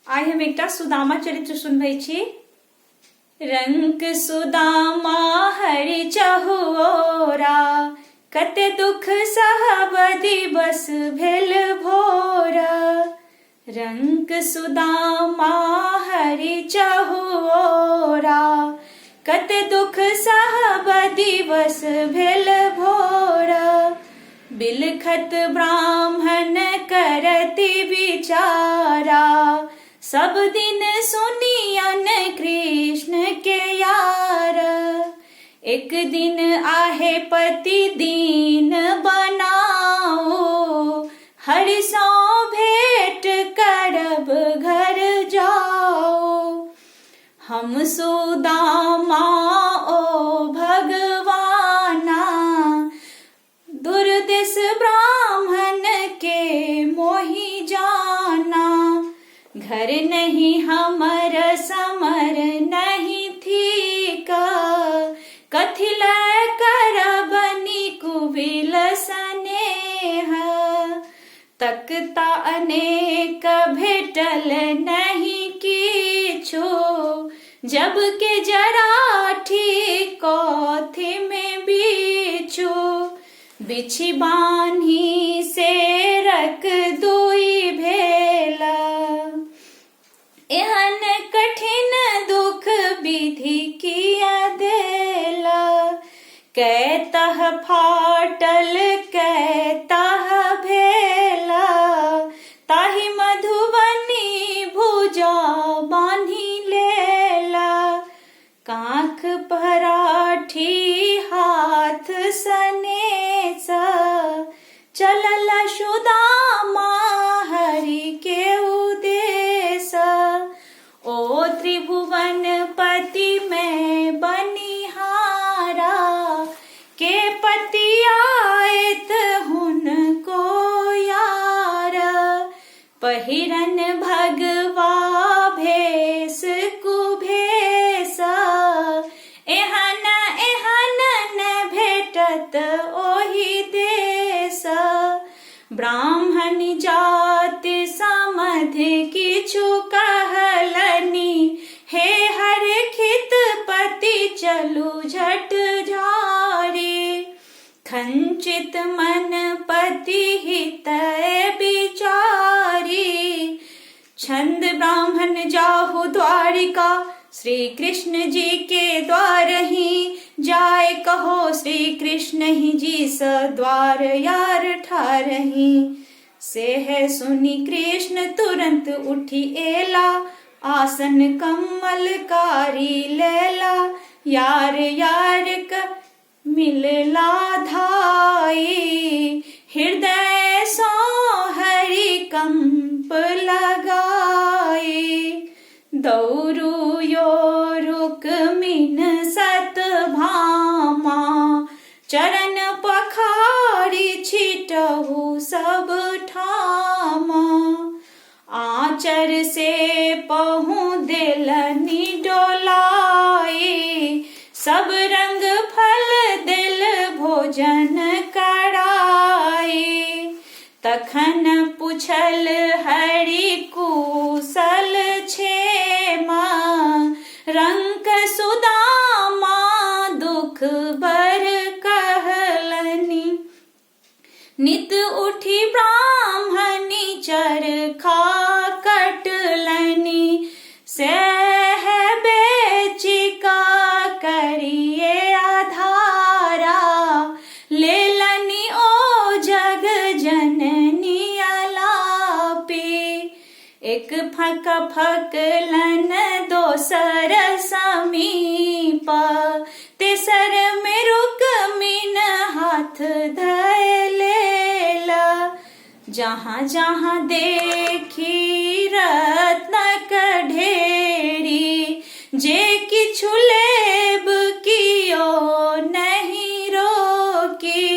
आइ हम एकटा सुदामा चरित्र सुनबै छी। रंक सुदामा हरि चहुओरा, कते दुख सहब दिवस भेल भोरा। रंक सुदामा हरि चहुओरा, कते दुख सहब दिवस भेल भोरा। बिलखत ब्राह्मण करति विचारा, सब दिन सुनियन कृष्ण के यार। एक दिन आहे पति दीन बनाओ, हरि सो भेंट करब घर जाओ। हम सुदामा ओ भगवाना, दुर्दिश ब्राह्मण के मोहि जाना। घर नहीं हमर समर नहीं थी का, कथिल करबनि कुबिल स्नेह। तकता अनेक भेटल नहीं किछो, जब के जराठी कथि में बिछो। बिछि बान्ही से रख दुई भेला, एहन कठिन दुख विधि किया देला। कैतह फाटल कैतह भेला, ताहि मधुबनी भुजा बान्ही लेला। कांख पराठी हाथ सनेसा, चलल सुदामा हरि के उदेसा। ओ त्रिभुवन पति में बनिहारा, के पति आयत हुनको यार। पहिरन भगवा भेष कुभेसा, एहन एहन न भेटत ओहि देसा। ब्राह्मण जाति समध किछु कहलनि, हे हरखित पति चलू झट झारे। खंचित मन पति हित विचारी, छंद ब्राह्मण जाहु द्वारिका। श्री कृष्ण जी के द्वार ही जाय कहो, श्री कृष्ण ही जी स द्वार यार ठारही। से है सुनी कृष्ण तुरंत उठी एला, आसन कमलकारी लेला। यार यार क मिलला धाई, हृदय सो हरि कंप लगाई। दौड़ू यो रुक्मिन सत भामा, चरण पखारी छिटहु सब ठामा। आचर से पहुँ देलनि डोलाई, सब रंग फल दिल भोजन कराई। तखन पुछल हरि कुशल क्षेमा, रंक सुदामा दुख बर कहलनि। नित उठी ब्राह्मणी चरखा कटलनि, सह बेचिका करिए आधारा। लेलनि ओ जग जननी अलापी, एक फक फकलन दोसर समीप। तेसर में रुक्मिन हाथ धय लेला, जहाँ जहाँ देखी रत्नक ढेरी। जे किछु लेब कियो नहीं रोकी,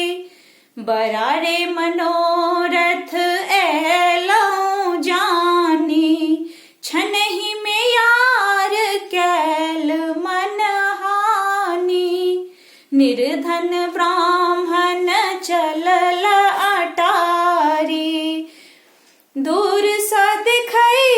बरारे मनोरथ एलौं जानी। छनहि में यार कैल मन हानि, निर्धन ब्राह्मण चलल अटारी। दूर सा दिखाई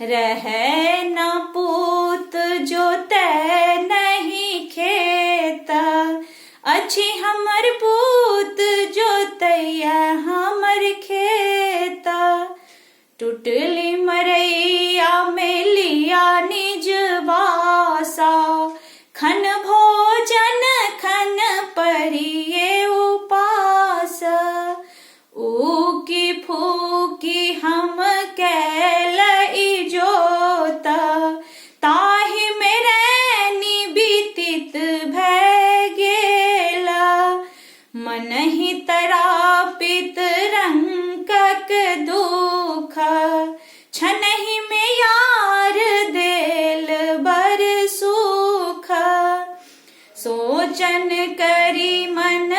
रहे न पूत जोते नहीं खेत, अच्छी हमर पूत जोतैया हमर खेत। टूटली मरैया में लिया निज बासा, खन भोजन खन परिये उपास। ऊकी फूकी हम कैलई जोत, ताहि मेरे निबीतित भय गेला। मन ही तरापित रंकक दुख, छनहि में यार देल बर सुख। सोचन करी मन